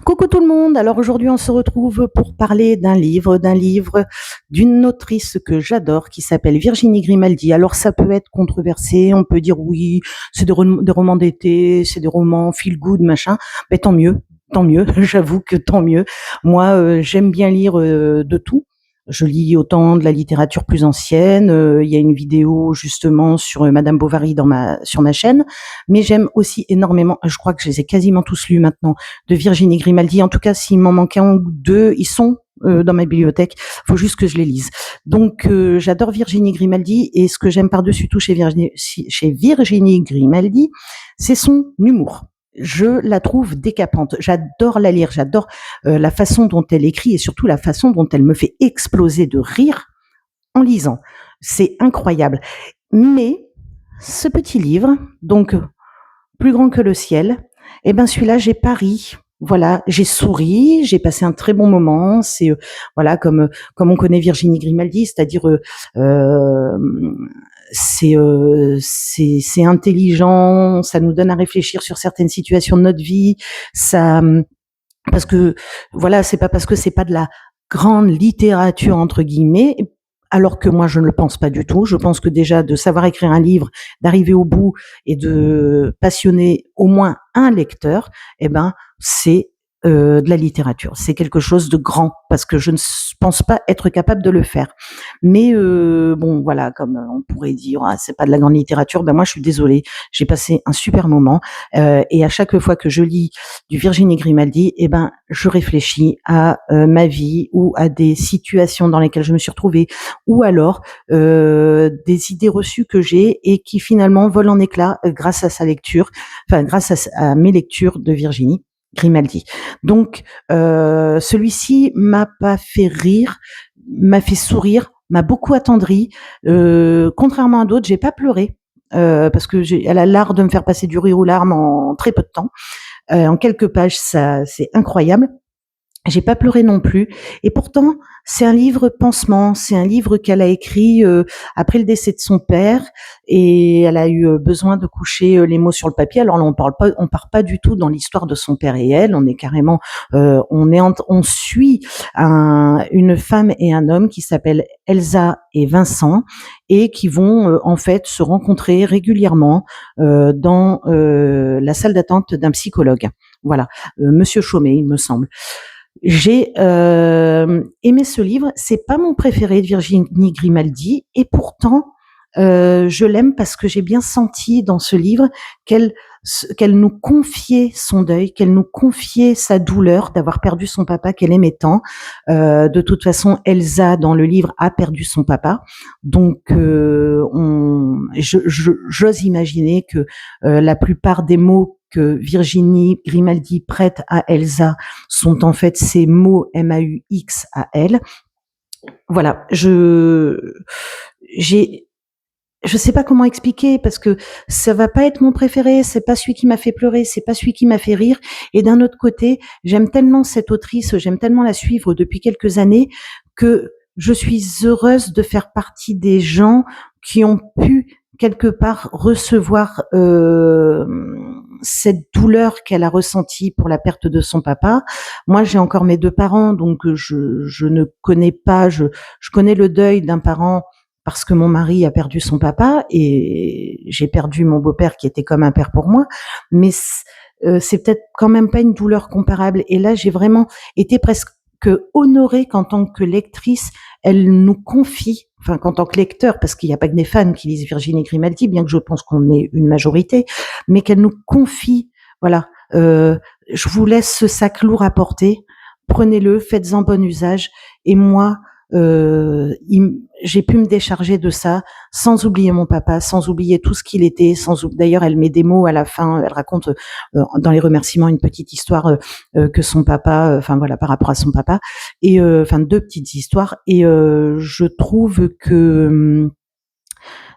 Coucou tout le monde. Alors aujourd'hui, on se retrouve pour parler d'un livre d'une autrice que j'adore qui s'appelle Virginie Grimaldi. Alors ça peut être controversé, on peut dire oui, c'est des romans d'été, c'est des romans feel good, machin. Mais tant mieux, tant mieux. J'avoue que tant mieux. Moi, j'aime bien lire de tout. Je lis autant de la littérature plus ancienne. Il y a une vidéo justement sur Madame Bovary sur ma chaîne, mais j'aime aussi énormément. Je crois que je les ai quasiment tous lus maintenant de Virginie Grimaldi. En tout cas, s'il m'en manque un ou deux, ils sont dans ma bibliothèque. Faut juste que je les lise. Donc, j'adore Virginie Grimaldi et ce que j'aime par-dessus tout chez Virginie Grimaldi, c'est son humour. Je la trouve décapante. J'adore la lire. J'adore la façon dont elle écrit et surtout la façon dont elle me fait exploser de rire en lisant. C'est incroyable. Mais ce petit livre, donc plus grand que le ciel, eh ben celui-là, j'ai pas ri. Voilà, j'ai souri, j'ai passé un très bon moment. C'est voilà comme on connaît Virginie Grimaldi, c'est-à-dire c'est intelligent, ça nous donne à réfléchir sur certaines situations de notre vie. Ça parce que voilà, c'est pas parce que c'est pas de la grande littérature entre guillemets, alors que moi je ne le pense pas du tout. Je pense que déjà de savoir écrire un livre, d'arriver au bout et de passionner au moins un lecteur, eh ben c'est de la littérature. C'est quelque chose de grand parce que je ne pense pas être capable de le faire. Mais bon voilà, comme on pourrait dire ah, c'est pas de la grande littérature, ben moi je suis désolée. J'ai passé un super moment et à chaque fois que je lis du Virginie Grimaldi, eh ben je réfléchis à ma vie ou à des situations dans lesquelles je me suis retrouvée ou alors des idées reçues que j'ai et qui finalement volent en éclats grâce à sa lecture, enfin grâce à mes lectures de Virginie Grimaldi. Donc celui-ci m'a pas fait rire, m'a fait sourire, m'a beaucoup attendri. Contrairement à d'autres, j'ai pas pleuré. Parce que elle a l'art de me faire passer du rire aux larmes en très peu de temps. En quelques pages, ça, c'est incroyable. J'ai pas pleuré non plus. Et pourtant, c'est un livre pansement. C'est un livre qu'elle a écrit après le décès de son père, et elle a eu besoin de coucher les mots sur le papier. Alors là, on part pas du tout dans l'histoire de son père et elle. On est carrément, on suit une femme et un homme qui s'appellent Elsa et Vincent et qui vont en fait se rencontrer régulièrement dans la salle d'attente d'un psychologue. Voilà, Monsieur Chaumet, il me semble. J'ai aimé ce livre. C'est pas mon préféré de Virginie Grimaldi, et pourtant je l'aime parce que j'ai bien senti dans ce livre qu'elle nous confiait son deuil, qu'elle nous confiait sa douleur d'avoir perdu son papa qu'elle aimait tant. De toute façon, Elsa dans le livre a perdu son papa, donc j'ose imaginer que la plupart des mots que Virginie Grimaldi prête à Elsa sont en fait ces mots MAUX à elle. Voilà, je sais pas comment expliquer parce que ça va pas être mon préféré, c'est pas celui qui m'a fait pleurer, c'est pas celui qui m'a fait rire. Et d'un autre côté, j'aime tellement cette autrice, j'aime tellement la suivre depuis quelques années que je suis heureuse de faire partie des gens qui ont pu quelque part recevoir cette douleur qu'elle a ressentie pour la perte de son papa. Moi, j'ai encore mes deux parents, donc je ne connais pas, je connais le deuil d'un parent parce que mon mari a perdu son papa et j'ai perdu mon beau-père qui était comme un père pour moi, mais c'est peut-être quand même pas une douleur comparable. Et là, j'ai vraiment été presque honorée qu'en tant que lectrice, elle nous confie, enfin qu'en tant que lecteur, parce qu'il n'y a pas que des fans qui lisent Virginie Grimaldi, bien que je pense qu'on est une majorité, mais qu'elle nous confie, voilà, je vous laisse ce sac lourd à porter, prenez-le, faites-en bon usage, et moi, j'ai pu me décharger de ça sans oublier mon papa, sans oublier tout ce qu'il était, d'ailleurs elle met des mots à la fin, elle raconte dans les remerciements une petite histoire que son papa, enfin voilà, par rapport à son papa, et enfin deux petites histoires, et je trouve que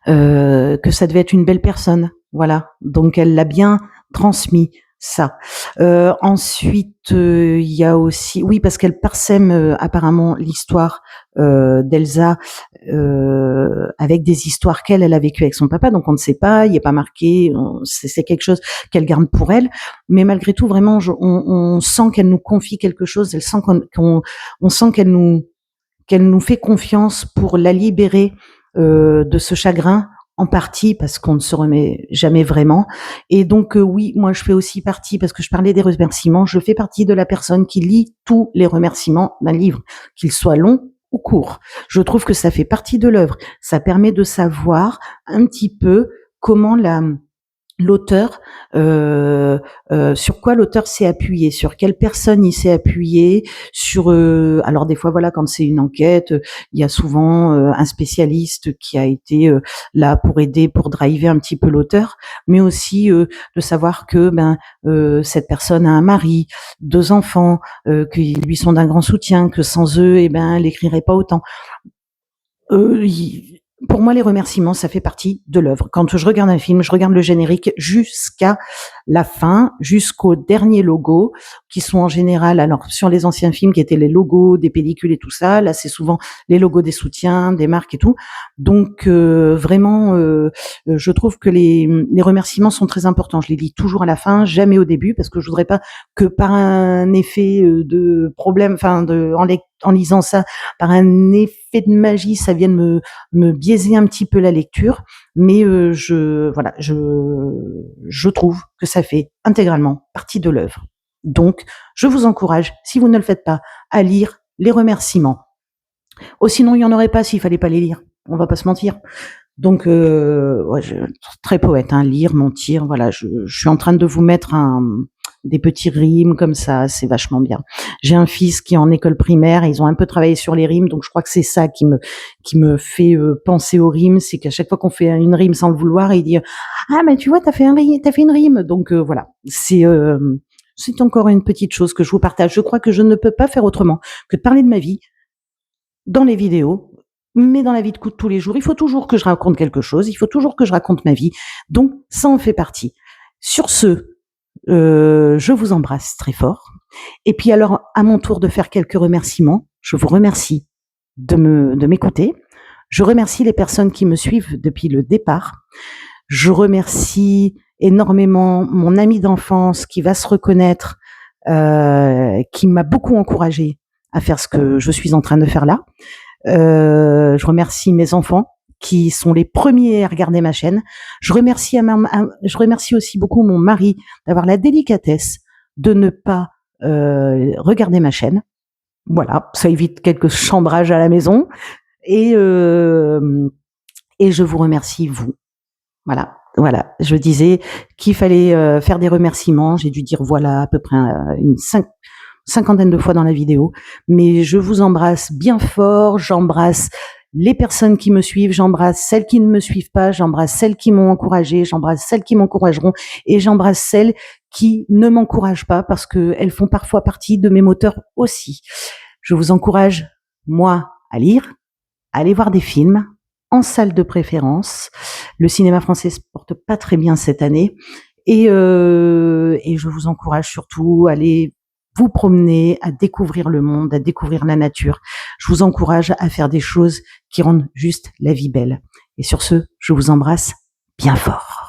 ça devait être une belle personne, voilà, donc elle l'a bien transmis. Ça. Ensuite, il y a aussi oui, parce qu'elle parsème, apparemment l'histoire, d'Elsa, avec des histoires qu'elle a vécues avec son papa, donc on ne sait pas, il est pas marqué, c'est quelque chose qu'elle garde pour elle. Mais malgré tout, vraiment, on sent qu'elle nous confie quelque chose, elle sent on sent qu'elle nous fait confiance pour la libérer de ce chagrin, en partie parce qu'on ne se remet jamais vraiment. Et donc oui, moi je fais aussi partie, parce que je parlais des remerciements, je fais partie de la personne qui lit tous les remerciements d'un livre, qu'il soit long ou court. Je trouve que ça fait partie de l'œuvre. Ça permet de savoir un petit peu comment l'auteur, sur quoi l'auteur s'est appuyé, sur quelle personne il s'est appuyé, sur alors des fois voilà, quand c'est une enquête, il y a souvent un spécialiste qui a été là pour aider, pour driver un petit peu l'auteur, mais aussi de savoir que cette personne a un mari, 2 enfants, qui lui sont d'un grand soutien, que sans eux, elle écrirait pas autant. Pour moi, les remerciements, ça fait partie de l'œuvre. Quand je regarde un film, je regarde le générique jusqu'à la fin, jusqu'au dernier logo, qui sont en général, alors sur les anciens films, qui étaient les logos des pellicules et tout ça, là c'est souvent les logos des soutiens, des marques et tout. Donc vraiment, je trouve que les remerciements sont très importants. Je les lis toujours à la fin, jamais au début, parce que je voudrais pas que par un effet de problème, en lisant ça, par un effet de magie, ça vienne me biaiser un petit peu la lecture, mais je trouve que ça fait intégralement partie de l'œuvre. Donc, je vous encourage, si vous ne le faites pas, à lire les remerciements. Oh, sinon, il n'y en aurait pas s'il fallait pas les lire. On va pas se mentir. Donc, très poète, hein, lire, mentir. Voilà, je suis en train de vous mettre des petits rimes comme ça, c'est vachement bien. J'ai un fils qui est en école primaire, et ils ont un peu travaillé sur les rimes, donc je crois que c'est ça qui me fait penser aux rimes, c'est qu'à chaque fois qu'on fait une rime sans le vouloir, il dit ah mais tu vois t'as fait une rime, donc voilà, c'est encore une petite chose que je vous partage. Je crois que je ne peux pas faire autrement que de parler de ma vie dans les vidéos, mais dans la vie de tous les jours, il faut toujours que je raconte quelque chose, il faut toujours que je raconte ma vie, donc ça en fait partie. Sur ce, je vous embrasse très fort. Et puis alors, à mon tour de faire quelques remerciements, je vous remercie de m'écouter. Je remercie les personnes qui me suivent depuis le départ. Je remercie énormément mon ami d'enfance qui va se reconnaître, qui m'a beaucoup encouragée à faire ce que je suis en train de faire là. Je remercie mes enfants qui sont les premiers à regarder ma chaîne. Je remercie aussi beaucoup mon mari d'avoir la délicatesse de ne pas regarder ma chaîne. Voilà, ça évite quelques chambrages à la maison. Et je vous remercie, vous. Voilà. Je disais qu'il fallait faire des remerciements. J'ai dû dire voilà à peu près une cinquantaine de fois dans la vidéo. Mais je vous embrasse bien fort. J'embrasse les personnes qui me suivent, j'embrasse celles qui ne me suivent pas, j'embrasse celles qui m'ont encouragée, j'embrasse celles qui m'encourageront, et j'embrasse celles qui ne m'encouragent pas, parce qu'elles font parfois partie de mes moteurs aussi. Je vous encourage, moi, à lire, à aller voir des films, en salle de préférence. Le cinéma français se porte pas très bien cette année. Et je vous encourage surtout à aller vous promener, à découvrir le monde, à découvrir la nature. Je vous encourage à faire des choses qui rendent juste la vie belle. Et sur ce, je vous embrasse bien fort.